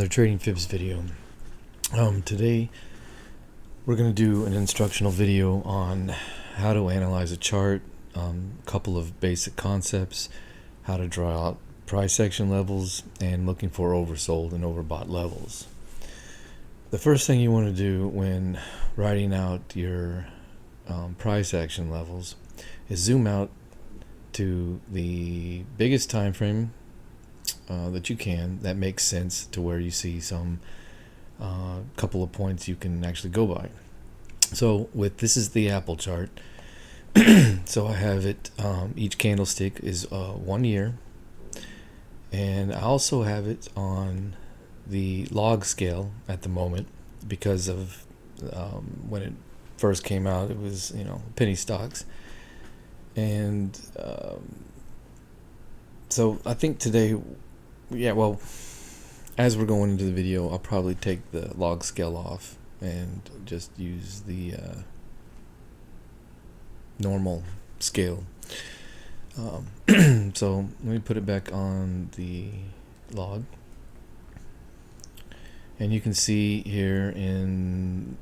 another Trading Fibs video. Today we're going to do an instructional video on how to analyze a chart, a couple of basic concepts, how to draw out price action levels, and looking for oversold and overbought levels. The first thing you want to do when writing out your price action levels is zoom out to the biggest time frame that you can, that makes sense, to where you see some couple of points you can actually go by. So this is the Aapl chart. So I have it, each candlestick is 1 year, and I also have it on the log scale at the moment because of when it first came out, it was penny stocks, and so I think today, as we're going into the video, I'll probably take the log scale off and just use the normal scale. So let me put it back on the log, and you can see here in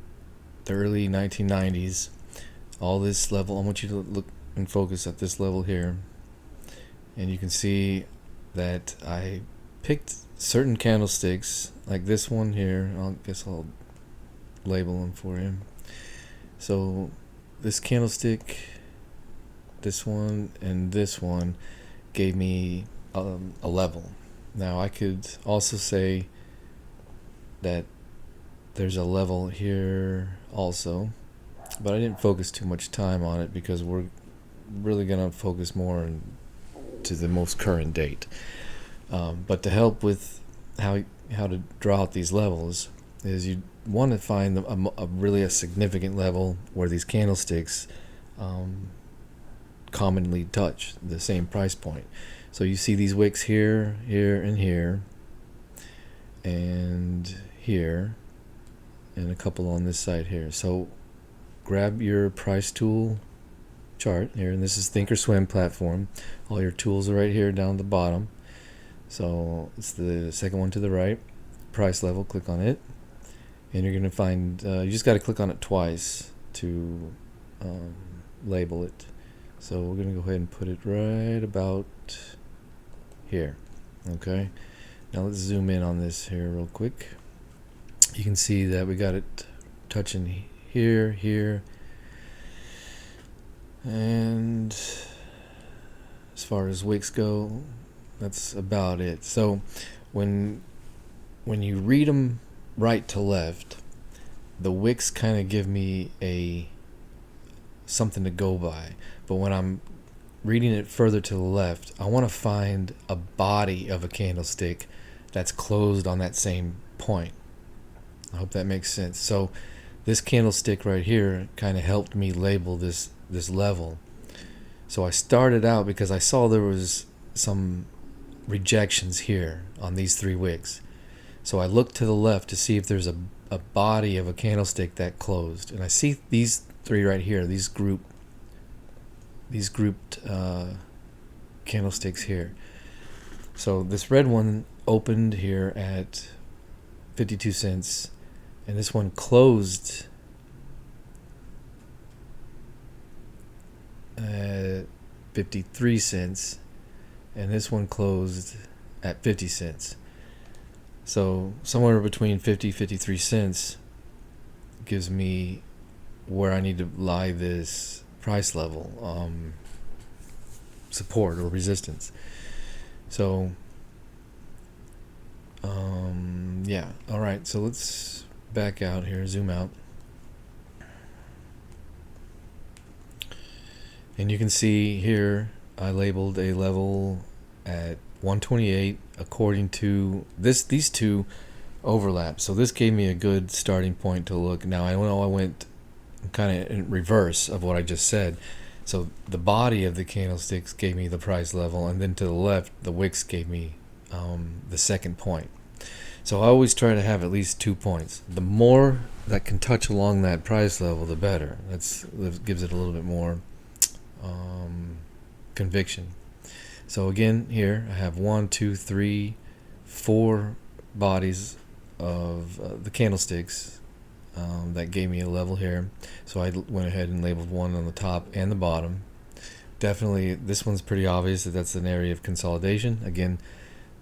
the early 1990s, all this level, I want you to look and focus at this level here, and you can see that I picked certain candlesticks like this one here. I'll label them for you. So this candlestick, this one, and this one gave me a level. Now I could also say that there's a level here also, but I didn't focus too much time on it because we're really gonna focus more to the most current date. But to help with how to draw out these levels is you want to find a really significant level where these candlesticks commonly touch the same price point. So you see these wicks here, here, and here, and here, and a couple on this side here. So grab your price tool chart here, and this is Thinkorswim platform. All your tools are right here down at the bottom. So it's the second one to the right, price level. Click on it, and you're going to find you just got to click on it twice to label it. So we're going to go ahead and put it right about here. Okay, now let's zoom in on this here real quick. You can see that we got it touching here, here, and as far as wicks go, that's about it. So when you read them right to left, the wicks kind of give me something to go by, but when I'm reading it further to the left, I want to find a body of a candlestick that's closed on that same point. I hope that makes sense. So this candlestick right here kind of helped me label this level. So I started out because I saw there was some rejections here on these three wicks. So I looked to the left to see if there's a body of a candlestick that closed, and I see these three right here, these grouped candlesticks here. So this red one opened here at 52 cents, and this one closed at 53 cents, and this one closed at 50 cents. So somewhere between 53 cents gives me where I need to lie this price level, support or resistance. So yeah, all right, so let's back out here, zoom out, and you can see here I labeled a level at 128 according to these two overlap. So this gave me a good starting point to look. Now I know I went kind of in reverse of what I just said. So the body of the candlesticks gave me the price level, and then to the left the wicks gave me the second point. So I always try to have at least 2 points. The more that can touch along that price level, the better. That gives it a little bit more conviction. So again, here I have 1, 2, 3, 4 bodies of the candlesticks that gave me a level here. So I went ahead and labeled one on the top and the bottom. Definitely, this one's pretty obvious that that's an area of consolidation. Again,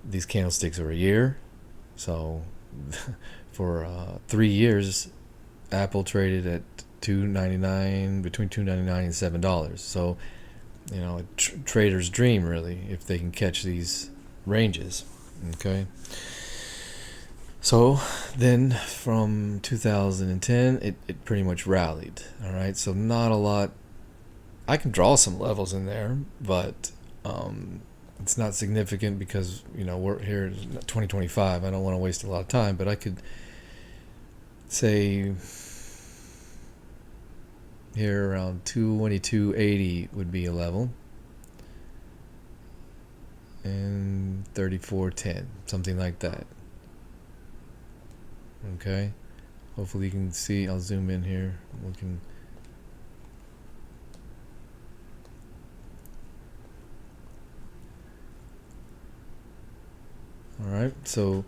these candlesticks are a year. So for 3 years, Apple traded at $2.99, between $2.99 and $7. So, you know, a trader's dream, really, if they can catch these ranges. Okay. So then from 2010, it pretty much rallied. All right. So not a lot. I can draw some levels in there, but it's not significant because, you know, we're here in 2025. I don't want to waste a lot of time, but I could say here around 22.80 would be a level, and 34.10, something like that. Okay, hopefully you can see. I'll zoom in here. We can. All right, so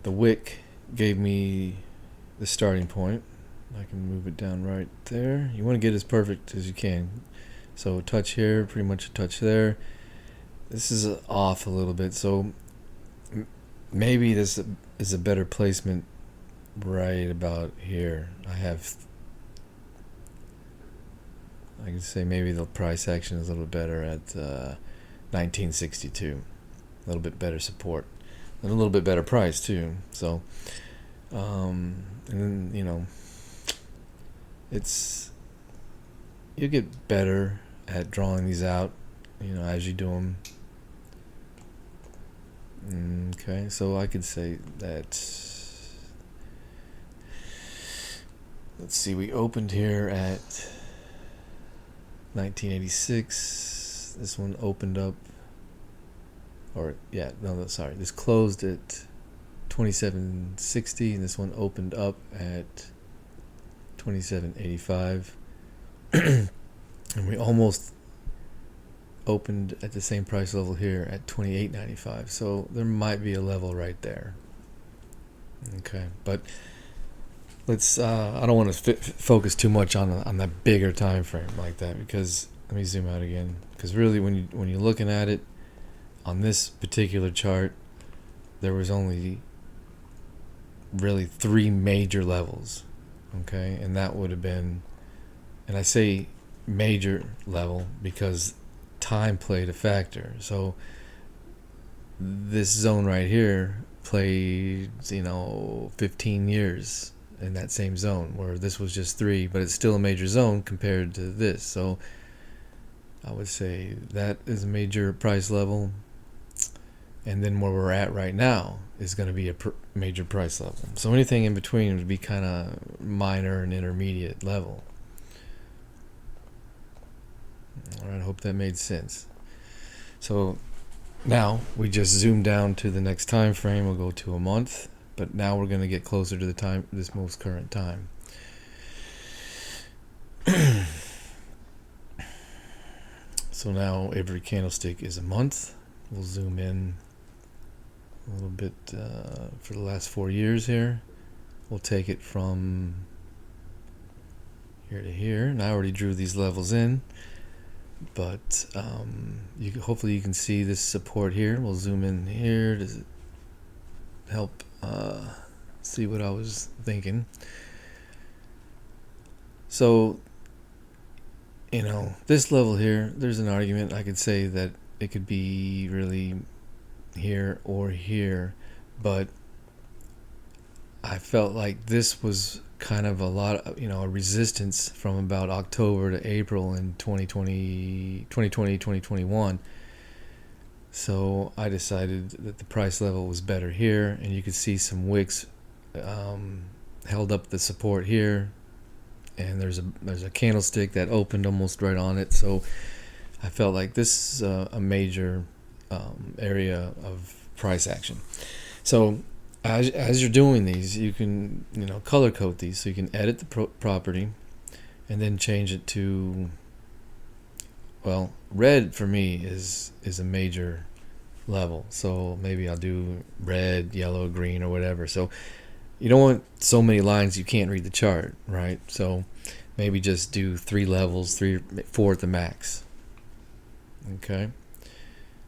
the wick gave me the starting point. I can move it down right there. You want to get as perfect as you can. So a touch here, pretty much a touch there. This is off a little bit, so maybe this is a better placement right about here. I can say maybe the price action is a little better at 1962. A little bit better support. And a little bit better price too. So, and then, you know, you get better at drawing these out, you know, as you do them. Okay, so I could say that, let's see, we opened here at 1986. This one opened up, this closed at 2760, and this one opened up at 2785. And we almost opened at the same price level here at 28.95. So there might be a level right there. Okay, but let's I don't want to focus too much on that bigger time frame like that, because let me zoom out again, because really when you're looking at it on this particular chart, there was only really 3 major levels. Okay, and that would have been, and I say major level because time played a factor. So this zone right here played, 15 years in that same zone, where this was just 3, but it's still a major zone compared to this. So I would say that is a major price level, and then where we're at right now is going to be a major price level. So anything in between would be kind of minor and intermediate level. All right, I hope that made sense. So now we just zoom down to the next time frame. We'll go to a month, but now we're going to get closer to the time, this most current time. So now every candlestick is a month. We'll zoom in a little bit for the last 4 years here. We'll take it from here to here, and I already drew these levels in, but hopefully you can see this support here. We'll zoom in here to help see what I was thinking. So, this level here, there's an argument I could say that it could be really here or here, but I felt like this was kind of a lot of, a resistance from about October to April in 2021. So I decided that the price level was better here, and you could see some wicks held up the support here, and there's a candlestick that opened almost right on it. So I felt like this is a major area of price action. So as you're doing these, you can color code these, so you can edit the property and then change it to, well, red for me is a major level. So maybe I'll do red, yellow, green, or whatever. So you don't want so many lines you can't read the chart, right? So maybe just do 3 levels, 4 at the max. Okay.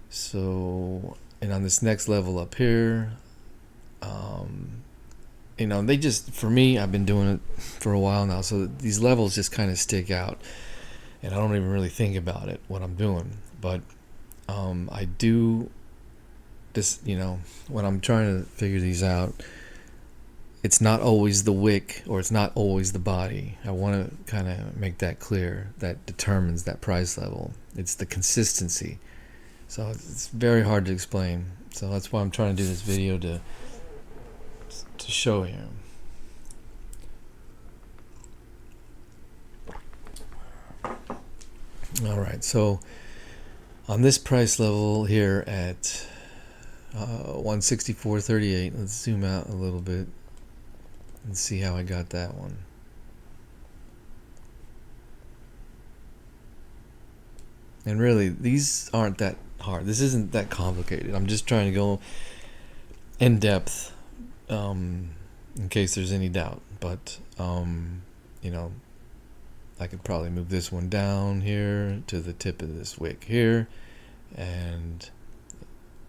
So, and on this next level up here, they just, for me, I've been doing it for a while now, so these levels just kind of stick out, and I don't even really think about it, what I'm doing. But I do this, when I'm trying to figure these out, it's not always the wick or it's not always the body. I want to kind of make that clear. That determines that price level. It's the consistency. So it's very hard to explain. So that's why I'm trying to do this video to show you. All right, so on this price level here at 164.38, let's zoom out a little bit and see how I got that one. And really, these aren't that hard. This isn't that complicated. I'm just trying to go in depth in case there's any doubt. But, I could probably move this one down here to the tip of this wick here. And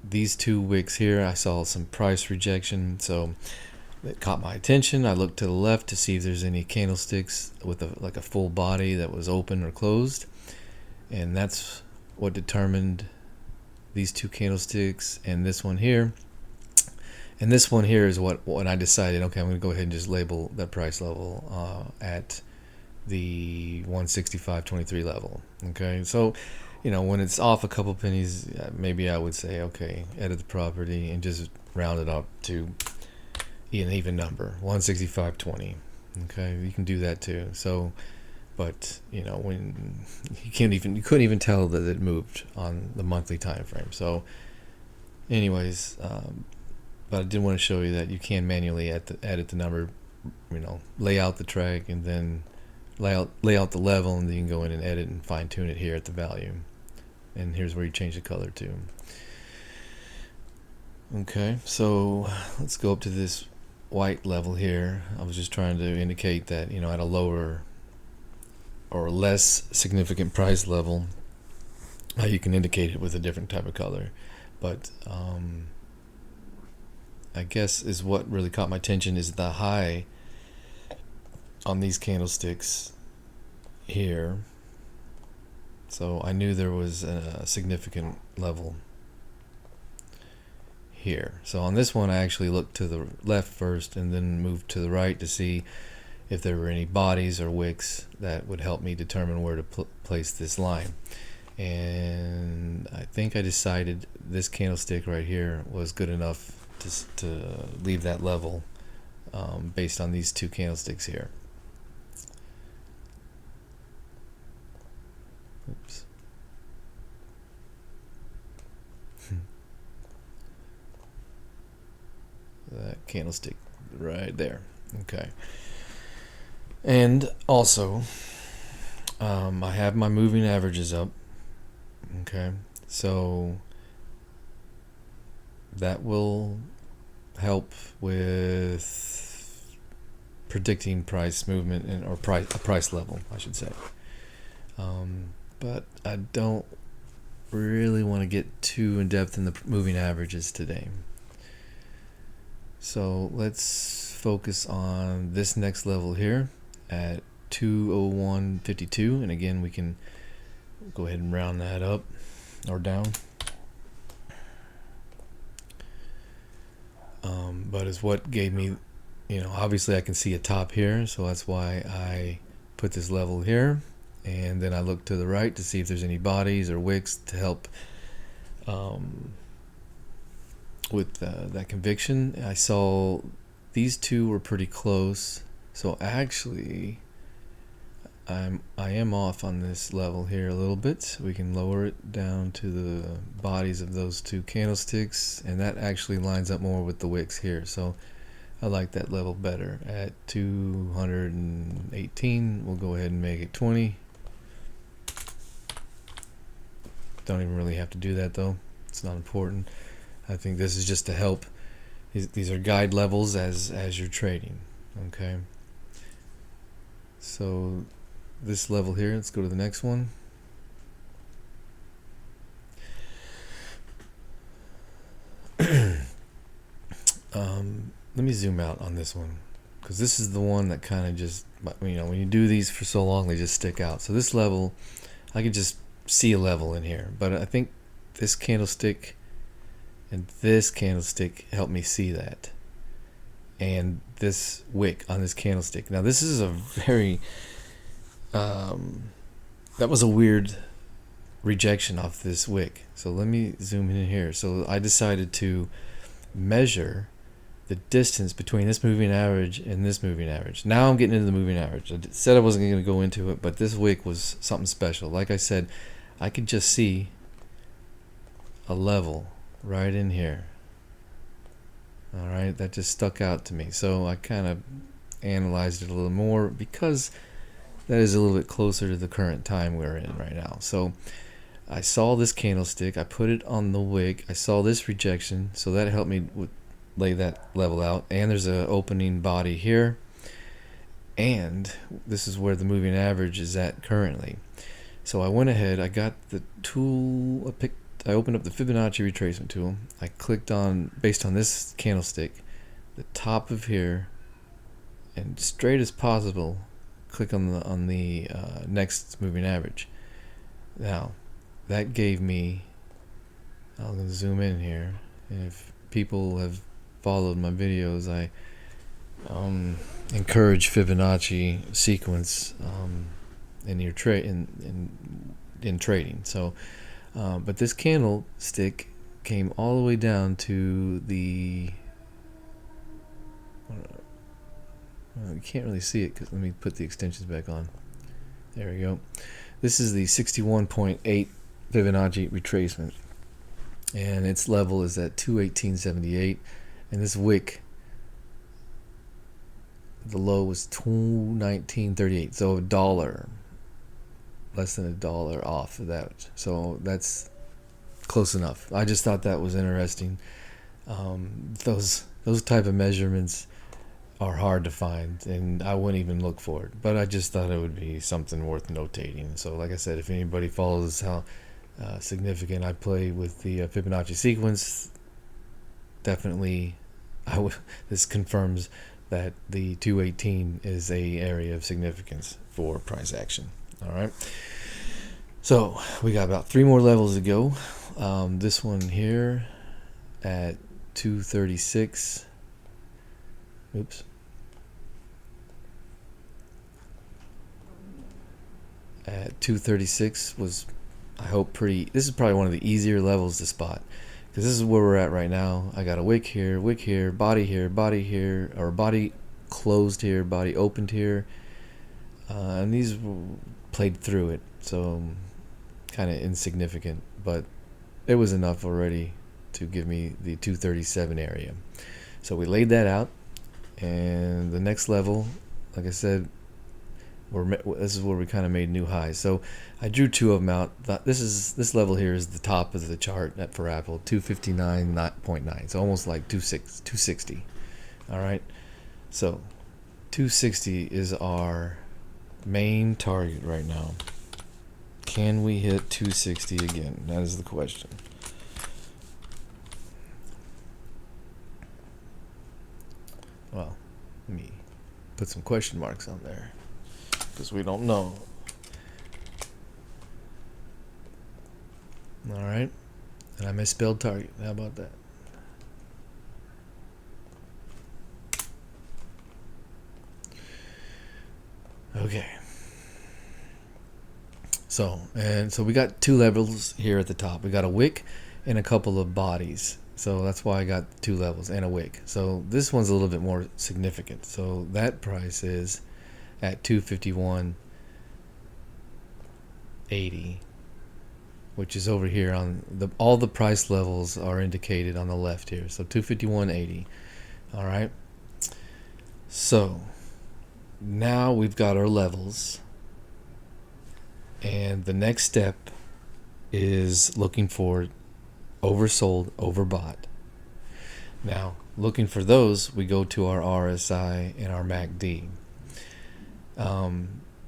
these 2 wicks here, I saw some price rejection. So it caught my attention. I looked to the left to see if there's any candlesticks with a full body that was open or closed. And that's what determined these 2 candlesticks and this one here. And this one here is what I decided, okay, I'm going to go ahead and just label that price level at the 165.23 level. Okay, so when it's off a couple pennies, maybe I would say, okay, edit the property and just round it up to an even number, 165.20. Okay, you can do that too. So, but when you couldn't even tell that it moved on the monthly time frame. So, anyways, but I did want to show you that you can manually edit the number, lay out the track and then lay out the level, and then you can go in and edit and fine tune it here at the value. And here's where you change the color to. Okay, so let's go up to this white level here. I was just trying to indicate that at a lower or less significant price level, you can indicate it with a different type of color. But I guess is what really caught my attention is the high on these candlesticks here. So I knew there was a significant level here. So on this one, I actually looked to the left first and then moved to the right to see if there were any bodies or wicks that would help me determine where to place this line. And I think I decided this candlestick right here was good enough to leave that level based on these 2 candlesticks here. Oops. That candlestick right there. Okay. And also, I have my moving averages up. Okay. So that will help with predicting price movement or a price level, I should say. But I don't really want to get too in depth in the moving averages today. So let's focus on this next level here at 201.52, and again we can go ahead and round that up or down. But it's what gave me, obviously I can see a top here, so that's why I put this level here. And then I look to the right to see if there's any bodies or wicks to help with that conviction. I saw these 2 were pretty close, so actually I am off on this level here a little bit. We can lower it down to the bodies of those 2 candlesticks, and that actually lines up more with the wicks here. So I like that level better. At 218, we'll go ahead and make it 20. Don't even really have to do that though. It's not important. I think this is just to help These are guide levels as you're trading. Okay. So this level here, let's go to the next one. Let me zoom out on this one, because this is the one that kind of just, when you do these for so long, they just stick out. So this level, I could just see a level in here, but I think this candlestick and this candlestick helped me see that, and this wick on this candlestick. Now this is a very that was a weird rejection off this wick. So let me zoom in here. So I decided to measure the distance between this moving average and this moving average. Now I'm getting into the moving average. I said I wasn't going to go into it, but this wick was something special. Like I said, I could just see a level right in here. All right, that just stuck out to me. So I kind of analyzed it a little more, because that is a little bit closer to the current time we're in right now. So I saw this candlestick, I put it on the wick, I saw this rejection, so that helped me lay that level out. And there's an opening body here, and this is where the moving average is at currently. So I went ahead, I got the tool, I opened up the Fibonacci retracement tool, I clicked on, based on this candlestick, the top of here, and straight as possible, click on the next moving average. Now that gave me, I'm going to zoom in here, and if people have followed my videos, I encourage Fibonacci sequence in your in trading. So but this candlestick came all the way down to the, you can't really see it, because let me put the extensions back on. There we go. This is the 61.8 Fibonacci retracement, and its level is at 218.78, and this wick, the low was 219.38, so $1, less than $1 off of that. So that's close enough. I just thought that was interesting. Those type of measurements are hard to find, and I wouldn't even look for it, but I just thought it would be something worth notating. So like I said, if anybody follows how significant I play with the Fibonacci sequence, definitely this confirms that the 218 is a area of significance for price action. All right, so we got about 3 more levels to go. This one here at 236. Oops. At 236 was, I hope, this is probably one of the easier levels to spot, because this is where we're at right now. I got a wick here, body here, or body closed here, body opened here, and these played through it, so kind of insignificant, but it was enough already to give me the 237 area. So we laid that out, and the next level, like I said, this is where we kind of made new highs. So I drew 2 of them out. This level here is the top of the chart for Aapl, 259.9. So almost like 260. All right. So 260 is our main target right now. Can we hit 260 again? That is the question. Well, let me put some question marks on there, because we don't know. All right, and I misspelled target. How about that? Okay. So we got 2 levels here at the top. We got a wick and a couple of bodies. So that's why I got 2 levels and a wick. So this one's a little bit more significant. So that price is at 251.80, which is over here on all the price levels are indicated on the left here. So 251.80. All right. So now we've got our levels, and the next step is looking for oversold, overbought. Now looking for those, we go to our RSI and our MACD.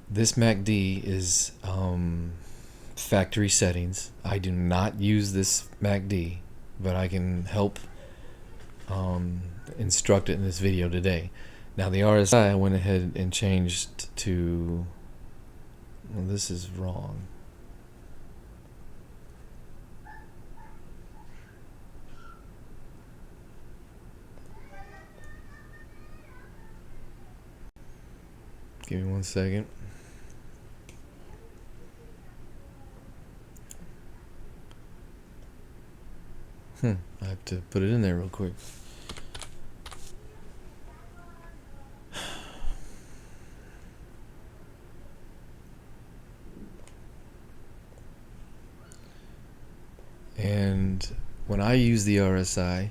This MACD is factory settings. I do not use this MACD, but I can help instruct it in this video today. Now the RSI, I went ahead and changed to, well, this is wrong. Give me 1 second. I have to put it in there real quick. And when I use the RSI,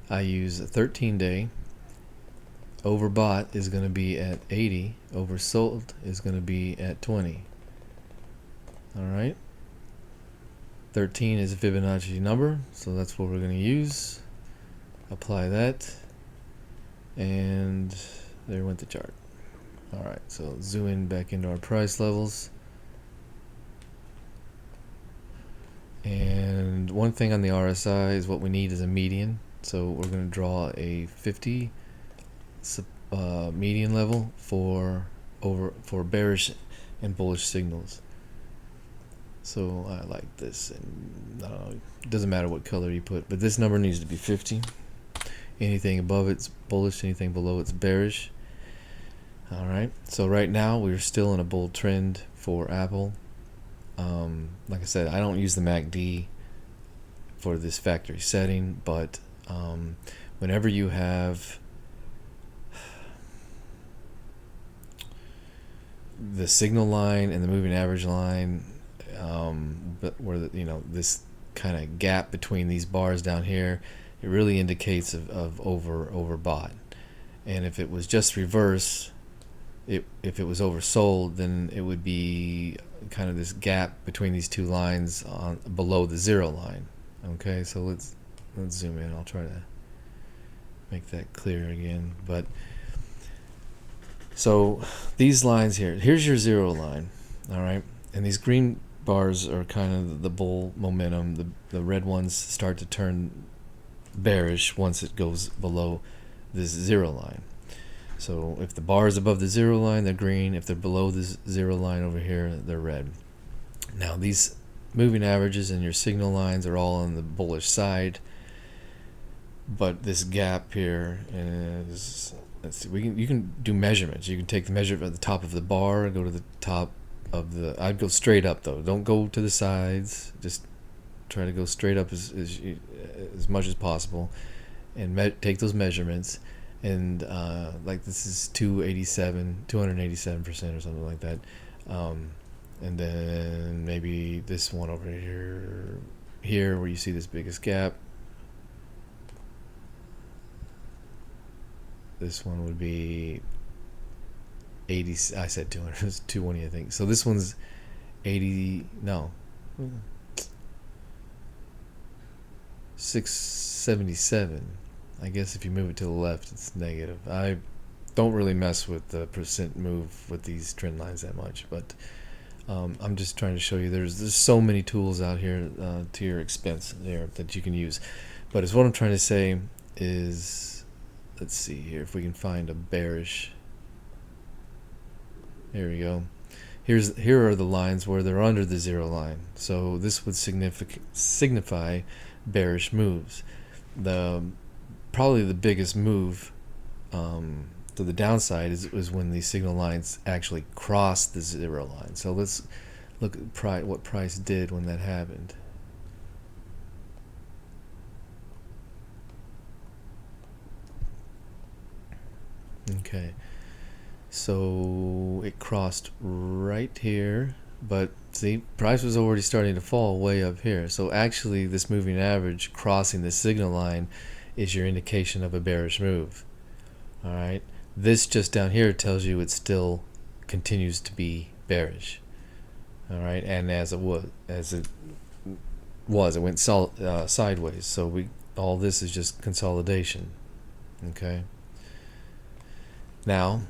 I use a 13-day. Overbought is going to be at 80. Oversold is going to be at 20. Alright. 13 is a Fibonacci number, so that's what we're going to use. Apply that. And there went the chart. Alright, so zoom in back into our price levels. And one thing on the RSI is what we need is a median. So we're going to draw a 50 median level for bearish and bullish signals. So I like this, and it doesn't matter what color you put, but this number needs to be 50. Anything above it's bullish, anything below it's bearish. Alright, so right now we're still in a bull trend for Aapl. Like I said, I don't use the MACD for this factory setting, but whenever you have the signal line and the moving average line, but where this kind of gap between these bars down here, it really indicates of overbought. And if it was just reverse, if it was oversold, then it would be kind of this gap between these two lines on below the zero line. Okay, so let's zoom in. I'll try to make that clear again. But so these lines here's your zero line, all right, and these green bars are kind of the bull momentum. The red ones start to turn bearish once it goes below this zero line. So if the bar is above the zero line, they're green. If they're below the zero line over here, they're red. Now these moving averages and your signal lines are all on the bullish side, but this gap here is, let's see, you can do measurements. You can take the measure at the top of the bar, go to the top of the, I'd go straight up though. Don't go to the sides. Just try to go straight up as much as possible, and take those measurements. And like this is 287% or something like that. And then maybe this one over here where you see this biggest gap. This one would be 80. I said 200. It was 220, I think. So this one's 80. No, 677. I guess if you move it to the left, it's negative. I don't really mess with the percent move with these trend lines that much, but I'm just trying to show you there's so many tools out here to your expense there that you can use. But it's what I'm trying to say is, let's see here if we can find a bearish. Here we go. Here are the lines where they're under the zero line. So this would signify bearish moves. Probably the biggest move to the downside is when these signal lines actually cross the zero line. So let's look at what price did when that happened. Okay, so it crossed right here, but see, price was already starting to fall way up here. So actually this moving average crossing the signal line is your indication of a bearish move. All right, this just down here tells you it still continues to be bearish. All right, and as it went sideways. So all this is just consolidation. Okay. Now,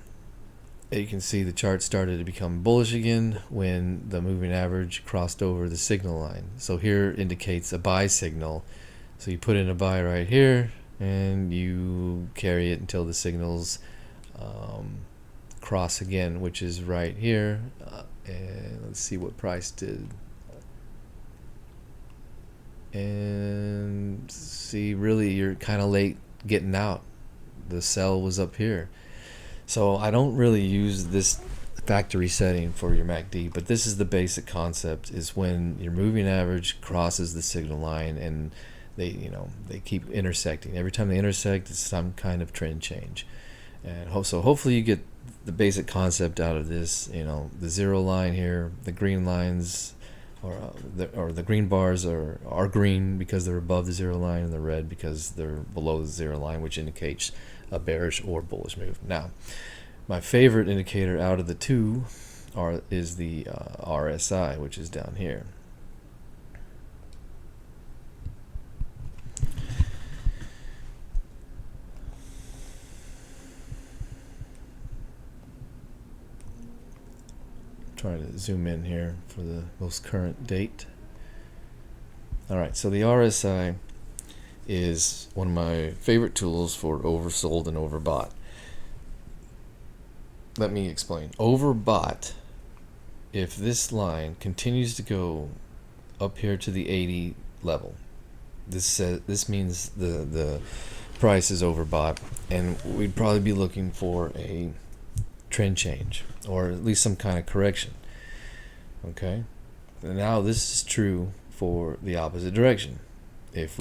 you can see the chart started to become bullish again when the moving average crossed over the signal line. So here indicates a buy signal. So you put in a buy right here, and you carry it until the signals cross again, which is right here. And let's see what price did. And see, really, you're kind of late getting out. The sell was up here. So I don't really use this factory setting for your MACD, but this is the basic concept, is when your moving average crosses the signal line and they keep intersecting. Every time they intersect, it's some kind of trend change. And so hopefully you get the basic concept out of this. The zero line here, the green lines, or the green bars are green because they're above the zero line, and the red because they're below the zero line, which indicates a bearish or bullish move. Now, my favorite indicator out of the two is the RSI, which is down here. Trying to zoom in here for the most current date. Alright, so the RSI is one of my favorite tools for oversold and overbought. Let me explain. Overbought, if this line continues to go up here to the 80 level, this means the price is overbought, and we'd probably be looking for a trend change, or at least some kind of correction. Okay, and now this is true for the opposite direction. If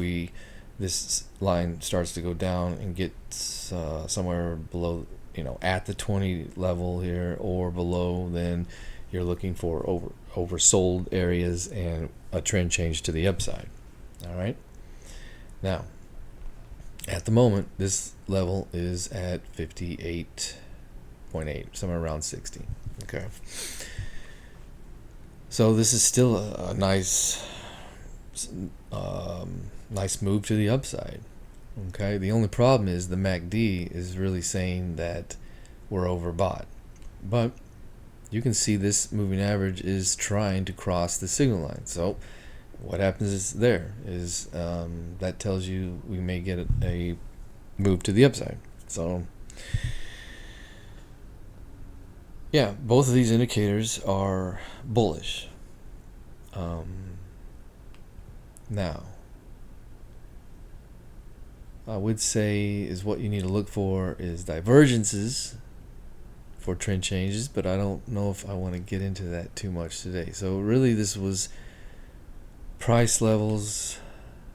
this line starts to go down and gets somewhere below, at the 20 level here or below, then you're looking for oversold areas and a trend change to the upside. All right, now at the moment this level is at 58.8, somewhere around 60. Okay, so this is still a nice move to the upside. Okay, the only problem is the MACD is really saying that we're overbought, but you can see this moving average is trying to cross the signal line. So what happens is that tells you we may get a move to the upside. So yeah, both of these indicators are bullish. Now, I would say is what you need to look for is divergences for trend changes, but I don't know if I want to get into that too much today. So really this was price levels,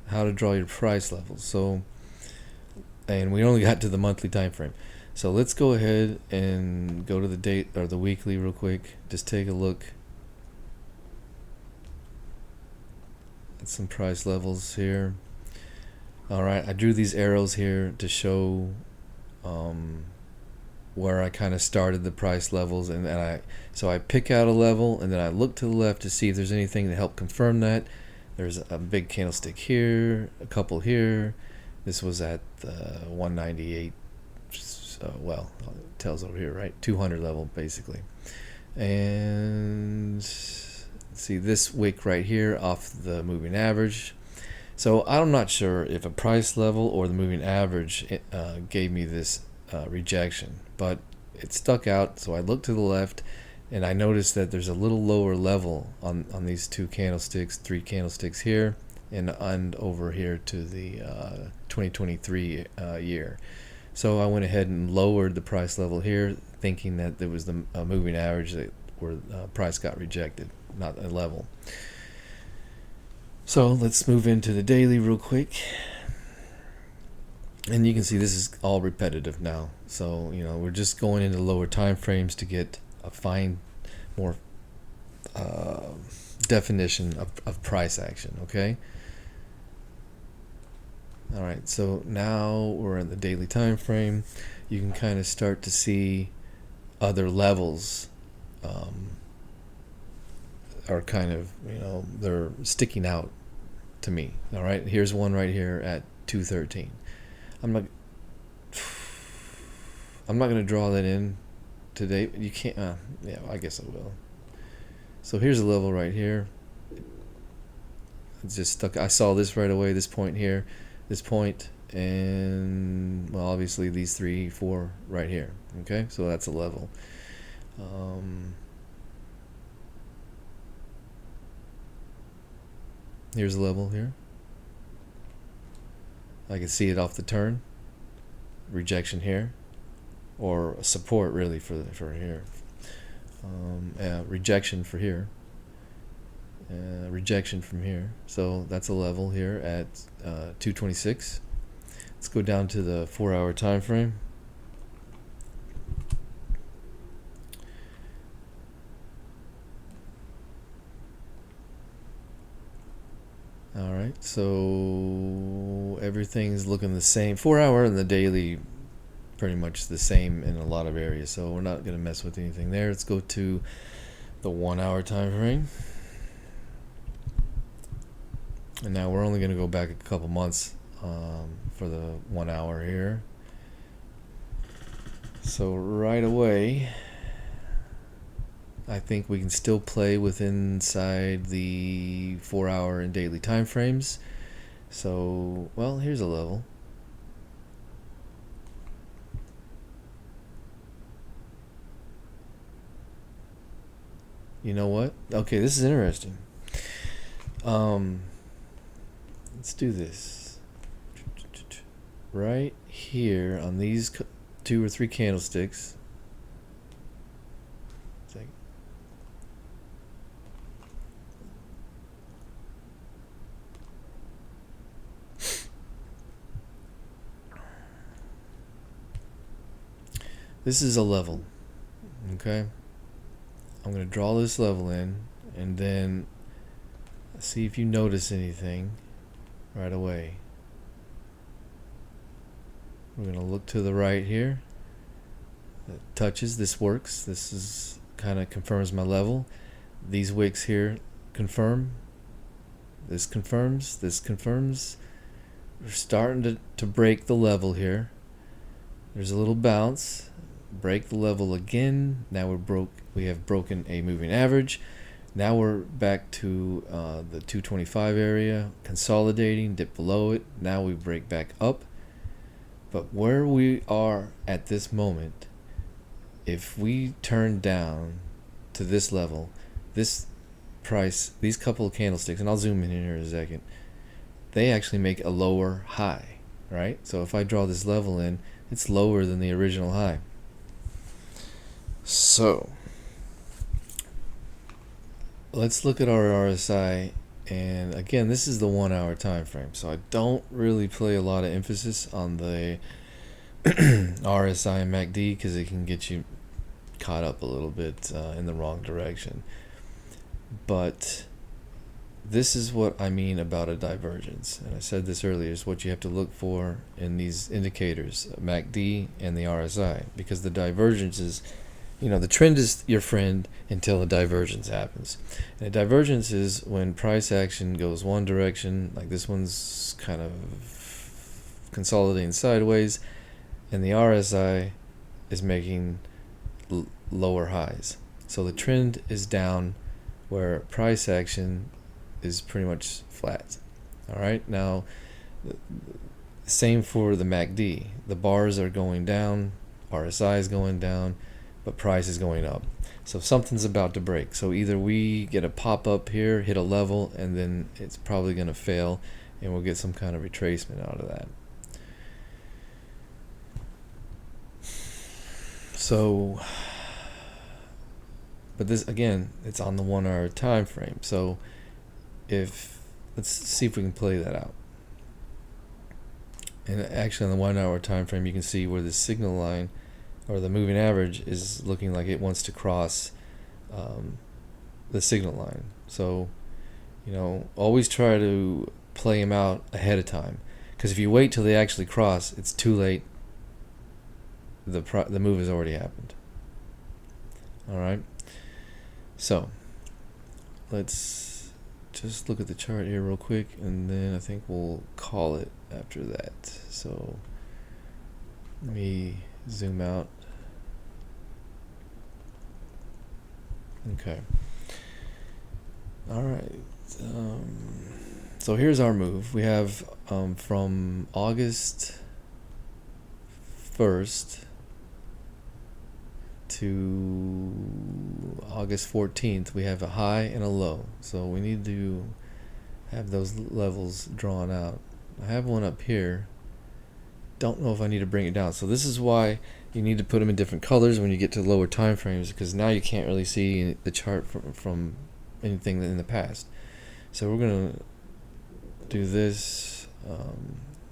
how to draw your price levels. So, and we only got to the monthly time frame. So let's go ahead and go to the date or the weekly real quick. Just take a look at some price levels here. Alright, I drew these arrows here to show where I kind of started the price levels, and then so I pick out a level and then I look to the left to see if there's anything to help confirm that. There's a big candlestick here, a couple here. This was at 198. Well, it tells over here, right? 200 level basically. And see this wick right here off the moving average. So I'm not sure if a price level or the moving average gave me this rejection, but it stuck out. So I looked to the left and I noticed that there's a little lower level on these two candlesticks, three candlesticks here, and over here to the 2023 year. So I went ahead and lowered the price level here, thinking that there was the moving average where price got rejected, not a level. So let's move into the daily real quick. And you can see this is all repetitive now. So, we're just going into lower time frames to get a more definition of price action, okay? All right, so now we're in the daily time frame. You can kind of start to see other levels are kind of, they're sticking out to me. All right, here's one right here at 213. I'm like, I'm not going to draw that in today. You can't. Yeah, I guess I will. So here's a level right here. It's just stuck. I saw this right away. This point here, this point, and well, obviously these 3, 4 right here. Okay, so that's a level. Here's a level here. I can see it off the turn. Rejection here, or support really for here. Rejection for here. Rejection from here. So that's a level here at 226. Let's go down to the 4-hour time frame. All right, so everything's looking the same. 4-hour and the daily pretty much the same in a lot of areas, so we're not going to mess with anything there. Let's go to the 1-hour time frame. And now we're only going to go back a couple months for the 1 hour here. So right away, I think we can still play within inside the 4-hour and daily time frames. So, well, here's a level. You know what? Okay, this is interesting. Let's do this. Right here on these 2 or 3 candlesticks. This is a level. Okay? I'm going to draw this level in, and then see if you notice anything right away. We're going to look to the right here. That touches. This works. This is kind of confirms my level. These wicks here confirm. This confirms. This confirms. We're starting to break the level here. There's a little bounce. Break the level again. Now we have broken a moving average. Now we're back to the 225 area, consolidating, dip below it. Now we break back up. But where we are at this moment, if we turn down to this level, this price, these couple of candlesticks, and I'll zoom in here in a second, they actually make a lower high, right? So if I draw this level in, it's lower than the original high. So let's look at our RSI, and again, this is the 1 hour time frame, so I don't really play a lot of emphasis on the RSI and MACD because it can get you caught up a little bit in the wrong direction. But this is what I mean about a divergence, and I said this earlier, is what you have to look for in these indicators, MACD and the RSI, because the divergence is, the trend is your friend until a divergence happens. And a divergence is when price action goes one direction, like this one's kind of consolidating sideways, and the RSI is making lower highs. So the trend is down where price action is pretty much flat. All right, now same for the MACD. The bars are going down, RSI is going down, but price is going up. So something's about to break. So either we get a pop up here, hit a level, and then it's probably going to fail, and we'll get some kind of retracement out of that. So, but this again, it's on the 1 hour time frame. So let's see if we can play that out. And actually on the 1 hour time frame, you can see where the signal line or the moving average is looking like it wants to cross the signal line. So, always try to play them out ahead of time, because if you wait till they actually cross, it's too late. The move has already happened. All right. So let's just look at the chart here real quick, and then I think we'll call it after that. So let me zoom out. Okay. All right. So here's our move. We have from August 1st to August 14th, we have a high and a low. So we need to have those levels drawn out. I have one up here. Don't know if I need to bring it down. So this is why you need to put them in different colors when you get to lower time frames, because now you can't really see the chart from anything in the past. So we're gonna do this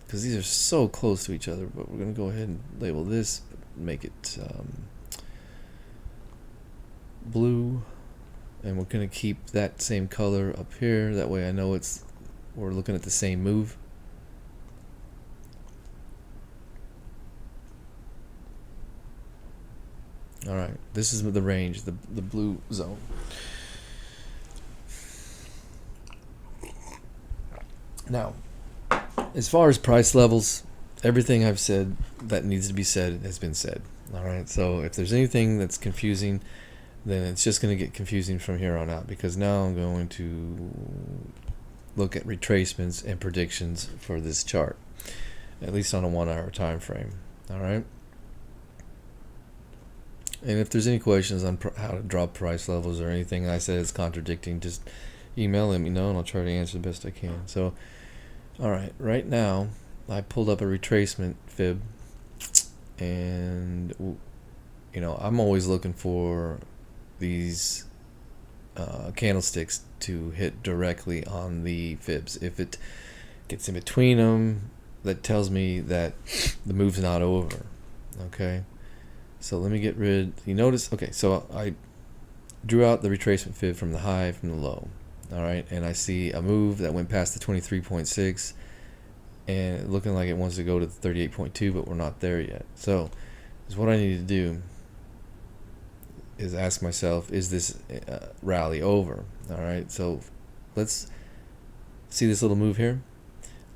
because these are so close to each other, but we're gonna go ahead and label this, make it blue, and we're gonna keep that same color up here. That way I know we're looking at the same move. All right, this is the range, the blue zone. Now, as far as price levels, everything I've said that needs to be said has been said. All right, so if there's anything that's confusing, then it's just going to get confusing from here on out, because now I'm going to look at retracements and predictions for this chart, at least on a 1 hour time frame. All right. And if there's any questions on how to draw price levels or anything I said is contradicting, just email, let me know, and I'll try to answer the best I can. So, all right, right now I pulled up a retracement fib, and you know, I'm always looking for these candlesticks to hit directly on the fibs. If it gets in between them, that tells me that the move's not over. Okay. So let me get rid, you notice, okay, so I drew out the retracement fib from the high, from the low, all right, and I see a move that went past the 23.6 and looking like it wants to go to the 38.2, but we're not there yet. So what I need to do is ask myself, is this rally over? All right, so let's see this little move here.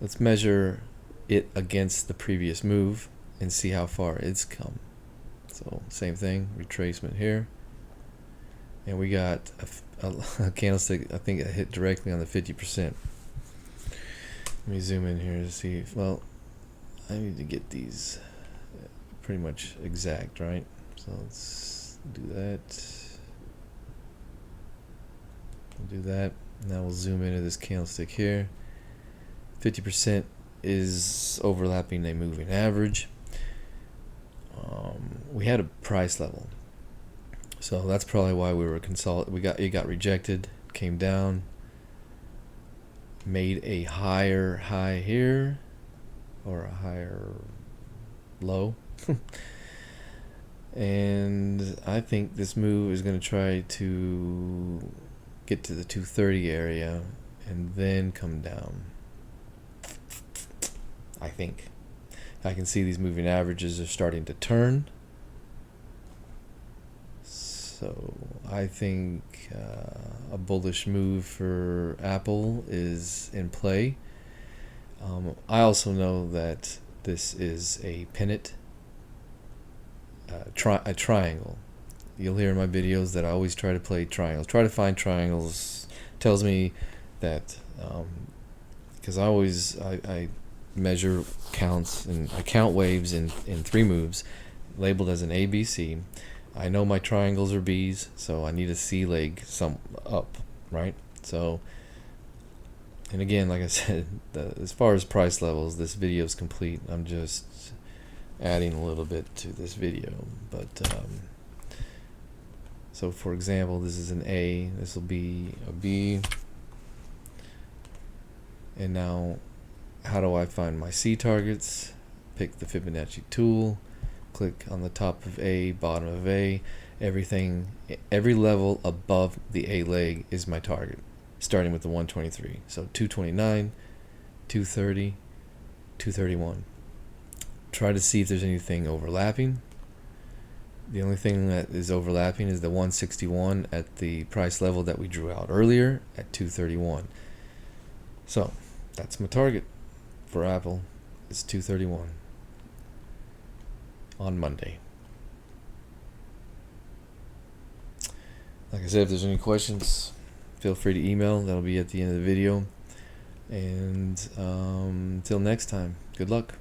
Let's measure it against the previous move and see how far it's come. So same thing, retracement here, and we got a candlestick, I think it hit directly on the 50%. Let me zoom in here to see. Well, I need to get these pretty much exact, right? So let's do that. We'll do that. Now we'll zoom into this candlestick here. 50% is overlapping a moving average. We had a price level, so that's probably why we were it got rejected, came down, made a higher high here, or a higher low. And I think this move is going to try to get to the 230 area and then come down. I think I can see these moving averages are starting to turn. So I think a bullish move for Aapl is in play. I also know that this is a pennant, a triangle. You'll hear in my videos that I always try to play triangles. Try to find triangles. Tells me that because I measure counts, and I count waves in 3 moves, labeled as an A, B, C. I know my triangles are B's, so I need a C leg some up, right? So, and again, like I said, as far as price levels, this video is complete. I'm just adding a little bit to this video, but so for example, this is an A, this will be a B, and now how do I find my C targets? Pick the Fibonacci tool, click on the top of A, bottom of A. Every level above the A leg is my target, starting with the 123. So 229, 230, 231. Try to see if there's anything overlapping. The only thing that is overlapping is the 161 at the price level that we drew out earlier at 231. So that's my target for Aapl. It's 231 on Monday. Like I said, if there's any questions, feel free to email. That'll be at the end of the video. And until next time, good luck.